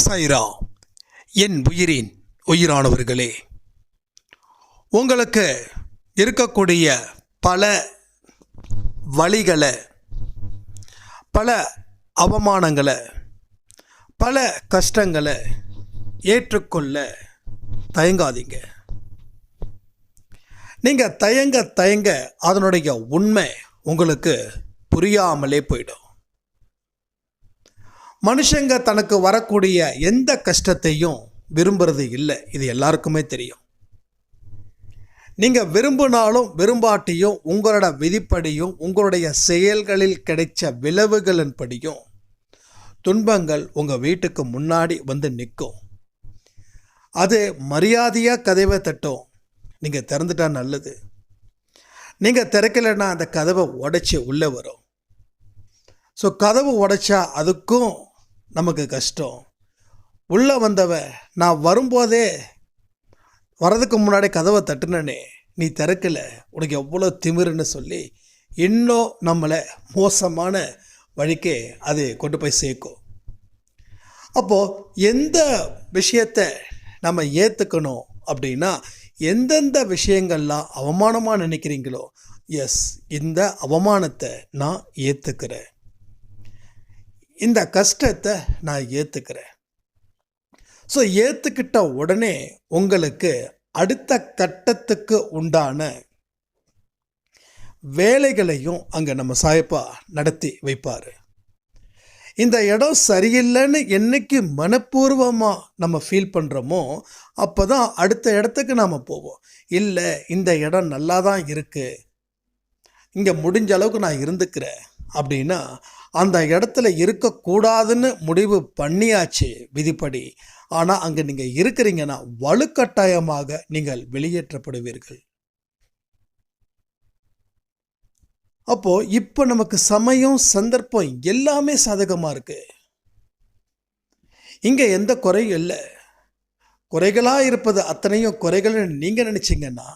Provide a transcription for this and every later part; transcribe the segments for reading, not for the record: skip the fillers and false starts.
சாய்ரா, என் உயிரின் உயிரானவர்களே, உங்களுக்கு இருக்கக்கூடிய பல வழிகளை, பல அவமானங்களை, பல கஷ்டங்களை ஏற்றுக்கொள்ள தயங்காதீங்க. நீங்கள் தயங்க அதனுடைய உண்மை உங்களுக்கு புரியாமலே போயிடும். மனுஷங்க தனக்கு வரக்கூடிய எந்த கஷ்டத்தையும் விரும்புறது இல்லை, இது எல்லாருக்குமே தெரியும். நீங்கள் விரும்பினாலும் விரும்பாட்டியும் உங்களோட விதிப்படியும் உங்களுடைய செயல்களில் கிடைச்ச விளைவுகளின்படியும் துன்பங்கள் உங்கள் வீட்டுக்கு முன்னாடி வந்து நிற்கும். அது மரியாதையாக கதவை தட்டும். நீங்கள் திறந்துட்டா நல்லது. நீங்கள் திறக்கலைன்னா அந்த கதவை உடைச்சி உள்ளே வரும். ஸோ கதவு உடைச்சா அதுக்கும் நமக்கு கஷ்டம். உள்ளே வந்தவ நான் வரும்போதே வரதுக்கு முன்னாடி கதவை தட்டுனே, நீ திறக்கலை, உனக்கு எவ்வளோ திமிருன்னு சொல்லி இன்னும் நம்மளை மோசமான வழிக்கே அது கொண்டு போய் சேர்க்கும். அப்போது எந்த விஷயத்தை நம்ம ஏற்றுக்கணும் அப்படின்னா, எந்தெந்த விஷயங்கள்லாம் அவமானமாக நினைக்கிறீங்களோ, எஸ், இந்த அவமானத்தை நான் ஏற்றுக்கிறேன், இந்த கஷ்டத்தை நான் ஏற்றுக்கிறேன். ஸோ ஏற்றுக்கிட்ட உடனே உங்களுக்கு அடுத்த கட்டத்துக்கு உண்டான வேலைகளையும் அங்கே நம்ம சாயப்பா நடத்தி வைப்பார். இந்த இடம் சரியில்லைன்னு என்னைக்கு மனப்பூர்வமாக நம்ம ஃபீல் பண்ணுறோமோ அப்போ தான் அடுத்த இடத்துக்கு நாம் போவோம். இல்லை, இந்த இடம் நல்லா தான் இருக்குது, இங்கே முடிஞ்ச அளவுக்கு நான் இருந்துக்கிறேன் அப்படின்னா அந்த இடத்துல இருக்கக்கூடாதுன்னு முடிவு பண்ணியாச்சு விதிப்படி. ஆனால் அங்கே நீங்கள் இருக்கிறீங்கன்னா வலுக்கட்டாயமாக நீங்கள் வெளியேற்றப்படுவீர்கள். அப்போது இப்போ நமக்கு சமயம் சந்தர்ப்பம் எல்லாமே சாதகமாக இருக்குது. இங்கே எந்த குறையும் இல்லை. குறைகளாக இருப்பது அத்தனையும் குறைகள்னு நீங்கள் நினச்சிங்கன்னா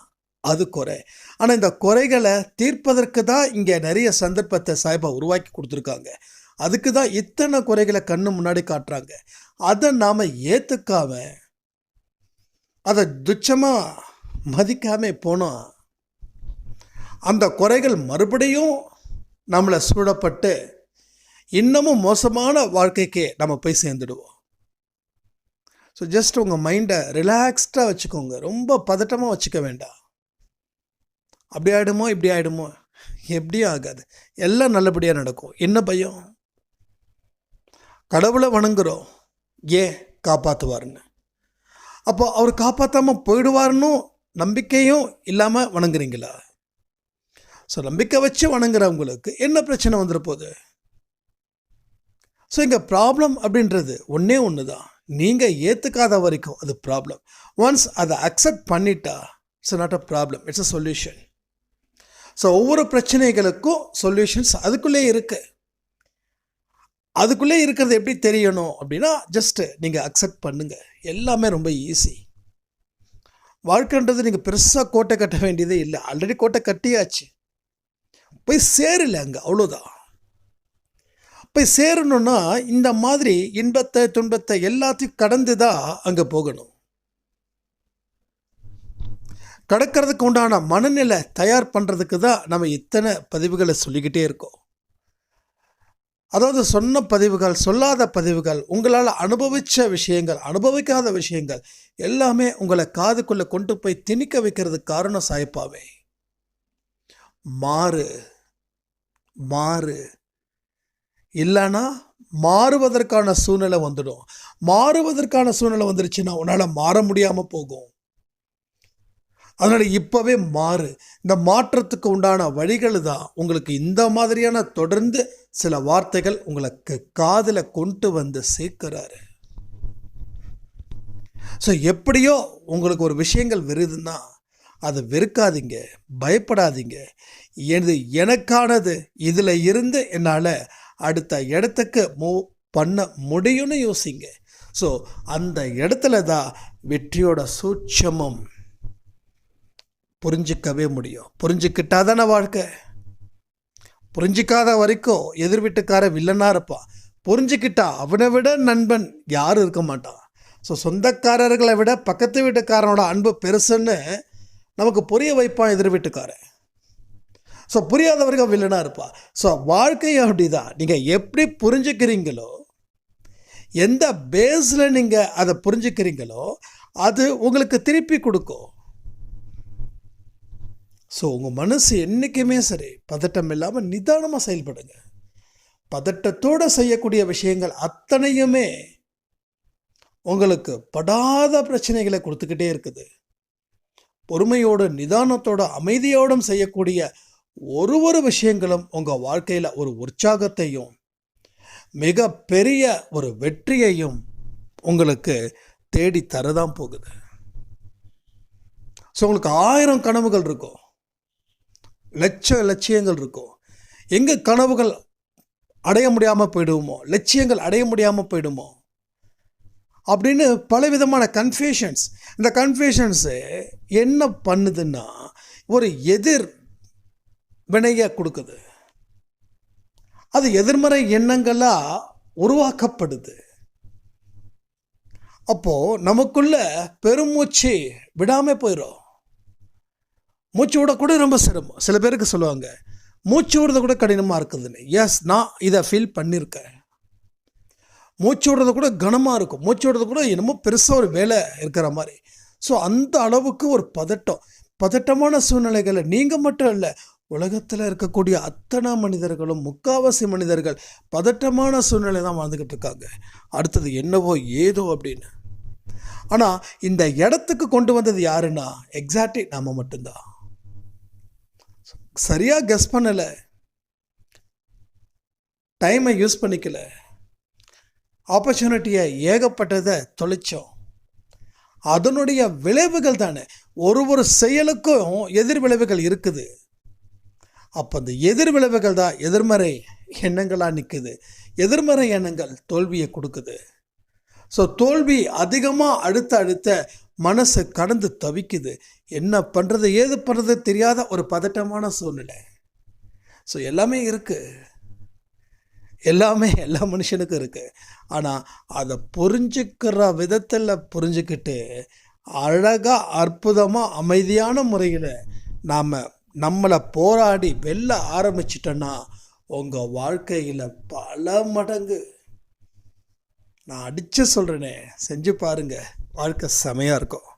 அது குறை. ஆனால் இந்த குறைகளை தீர்ப்பதற்கு தான் இங்கே நிறைய சந்தர்ப்பத்தை சாய்பா உருவாக்கி கொடுத்துருக்காங்க. அதுக்கு தான் இத்தனை குறைகளை கண்ணு முன்னாடி காட்டுறாங்க. அதை நாம் ஏற்றுக்காம அதை துச்சமாக மதிக்காம போனோம், அந்த குறைகள் மறுபடியும் நம்மளை சூழப்பட்டு இன்னமும் மோசமான வாழ்க்கைக்கு நம்ம போய் சேர்ந்துடுவோம். ஸோ ஜஸ்ட் உங்கள் மைண்டை ரிலாக்ஸ்டாக வச்சுக்கோங்க. ரொம்ப பதட்டமாக வச்சுக்க வேண்டாம். அப்படி ஆகிடுமோ இப்படி ஆகிடுமோ, எப்படியும் ஆகாது, எல்லாம் நல்லபடியாக நடக்கும். என்ன பயம்? கடவுளை வணங்குறோம், ஏன் காப்பாற்றுவார்னு. அப்போ அவர் காப்பாற்றாமல் போயிடுவார்னு நம்பிக்கையும் இல்லாமல் வணங்குறீங்களா? ஸோ நம்பிக்கை வச்சு வணங்குறவங்களுக்கு என்ன பிரச்சனை வந்துட போகுது? ஸோ இங்கே ப்ராப்ளம் அப்படின்றது ஒன்று தான். நீங்கள் ஏற்றுக்காத வரைக்கும் அது ப்ராப்ளம். ஒன்ஸ் அதை அக்செப்ட் பண்ணிட்டா it's not a problem, it's a solution. So ஒவ்வொரு பிரச்சனைகளுக்கும் சொல்யூஷன்ஸ் அதுக்குள்ளே இருக்குது. அதுக்குள்ளே இருக்கிறது எப்படி தெரியணும் அப்படின்னா, ஜஸ்ட்டு நீங்கள் அக்செப்ட் பண்ணுங்கள். எல்லாமே ரொம்ப ஈஸி. வாழ்க்கைன்றது நீங்கள் பெருசாக கோட்டை கட்ட வேண்டியதே இல்லை. ஆல்ரெடி கோட்டை கட்டியாச்சு, போய் சேரல அங்கே, அவ்வளோதான். போய் சேரணுன்னா இந்த மாதிரி இன்பத்தை துன்பத்தை எல்லாத்தையும் கடந்து தான் அங்கே போகணும். கடக்கிறதுக்கு உண்டான மனநிலை தயார் பண்ணுறதுக்கு தான் நம்ம இத்தனை பதிவுகளை சொல்லிக்கிட்டே இருக்கோம். அதாவது சொன்ன பதிவுகள், சொல்லாத பதிவுகள், உங்களால் அனுபவித்த விஷயங்கள், அனுபவிக்காத விஷயங்கள் எல்லாமே உங்களை காதுக்குள்ளே கொண்டு போய் திணிக்க வைக்கிறதுக்கு காரணம் சாய்ப்பாவே. மாறு மாறு இல்லைன்னா மாறுவதற்கான சூழ்நிலை வந்துடும். மாறுவதற்கான சூழ்நிலை வந்துருச்சுன்னா உன்னால் மாற முடியாமல் போகும். அதனால் இப்போவே மாறு. இந்த மாற்றத்துக்கு உண்டான வழிகள் தான் உங்களுக்கு இந்த மாதிரியான தொடர்ந்து சில வார்த்தைகள் உங்களுக்கு காதில் கொண்டு வந்து சேர்க்கிறாரு. ஸோ எப்படியோ உங்களுக்கு ஒரு விஷயங்கள் வெறுதுன்னா அதை வெறுக்காதீங்க, பயப்படாதீங்க. இது எனக்கானது, இதில் இருந்து என்னால் அடுத்த இடத்துக்கு மூவ் பண்ண முடியும்னு யோசிங்க. ஸோ அந்த இடத்துல தான் வெற்றியோட சூட்சமம் புரிஞ்சிக்கவே முடியும். புரிஞ்சுக்கிட்டா தானே வாழ்க்கை. புரிஞ்சிக்காத வரைக்கும் எதிர் வீட்டுக்கார வில்லனாக இருப்பான். புரிஞ்சுக்கிட்டா அவனை விட நண்பன் யாரும் இருக்க மாட்டான். ஸோ சொந்தக்காரர்களை விட பக்கத்து வீட்டுக்காரனோட அன்பு பெருசுன்னு நமக்கு புரிய வைப்பான் எதிர் வீட்டுக்காரன். ஸோ புரியாதவர்கள் வில்லனாக இருப்பா. ஸோ வாழ்க்கையை அப்படி தான். நீங்கள் எப்படி புரிஞ்சுக்கிறீங்களோ, எந்த பேஸில் நீங்கள் அதை புரிஞ்சுக்கிறீங்களோ அது உங்களுக்கு திருப்பி கொடுக்கும். ஸோ உங்கள் மனசு என்றைக்குமே சரி பதட்டம் இல்லாமல் நிதானமாக செயல்படுங்க. பதட்டத்தோடு செய்யக்கூடிய விஷயங்கள் அத்தனையுமே உங்களுக்கு படாத பிரச்சனைகளை கொடுத்துக்கிட்டே இருக்குது. பொறுமையோடு நிதானத்தோடு அமைதியோடும் செய்யக்கூடிய ஒரு விஷயங்களும் உங்கள் வாழ்க்கையில் ஒரு உற்சாகத்தையும் மிக பெரிய ஒரு வெற்றியையும் உங்களுக்கு தேடி தரதான் போகுது. ஸோ உங்களுக்கு 1000 கனவுகள் இருக்கும், லட்சியங்கள் இருக்கும். எங்கே கனவுகள் அடைய முடியாமல் போயிடுவோமோ, லட்சியங்கள் அடைய முடியாமல் போயிடுமோ அப்படின்னு பலவிதமான கன்ஃபியூஷன்ஸ். இந்த கன்ஃபியூஷன்ஸு என்ன பண்ணுதுன்னா ஒரு எதிர் வினையை கொடுக்குது. அது எதிர்மறை எண்ணங்களாக உருவாக்கப்படுது. அப்போது நமக்குள்ள பெருமூச்சு விடாமல் போயிடும். மூச்சு விடக்கூட ரொம்ப சிரமம். சில பேருக்கு சொல்லுவாங்க மூச்சு விடுறது கூட கடினமாக இருக்குதுன்னு. எஸ், நான் இதை ஃபீல் பண்ணியிருக்கேன். மூச்சு விடுறது கூட கனமாக இருக்கும். மூச்சு விடுறது கூட என்னமோ பெருசாக ஒரு வேலை இருக்கிற மாதிரி. ஸோ அந்த அளவுக்கு ஒரு பதட்டமான சூழ்நிலைகளை நீங்கள் மட்டும் இல்லை, உலகத்தில் இருக்கக்கூடிய அத்தனை மனிதர்களும், முக்காவாசி மனிதர்கள் பதட்டமான சூழ்நிலை தான் வாழ்ந்துக்கிட்டு இருக்காங்க. அடுத்தது என்னவோ ஏதோ அப்படின்னு. ஆனால் இந்த இடத்துக்கு கொண்டு வந்தது யாருன்னா எக்ஸாக்ட்லி நம்ம மட்டும்தான். சரியாக கெஸ் பண்ணலை, டைமை யூஸ் பண்ணிக்கல, ஆப்பர்ச்சுனிட்டியை ஏகப்பட்டதை தொலைச்சோம். அதனுடைய விளைவுகள் தானே. ஒரு செயலுக்கும் எதிர் விளைவுகள் இருக்குது. அப்போ அந்த எதிர் விளைவுகள் தான் எதிர்மறை எண்ணங்களாக நிற்குது. எதிர்மறை எண்ணங்கள் தோல்வியை கொடுக்குது. ஸோ தோல்வி அதிகமாக அடுத்த மனசு கடந்து தவிக்குது. என்ன பண்ணுறது ஏது பண்ணுறது தெரியாத ஒரு பதட்டமான சூழ்நிலை. ஸோ எல்லாமே இருக்குது, எல்லாமே எல்லா மனுஷனுக்கும் இருக்குது. ஆனால் அதை புரிஞ்சுக்கிற விதத்தில் புரிஞ்சுக்கிட்டு அழகாக அற்புதமாக அமைதியான முறையில் நம்மளை போராடி வெல்ல ஆரம்பிச்சிட்டோன்னா உங்கள் வாழ்க்கையில் பல மடங்கு, நான் அடித்து சொல்கிறேனே, செஞ்சு பாருங்கள், வாழ்க்கை செமையாக இருக்கும்.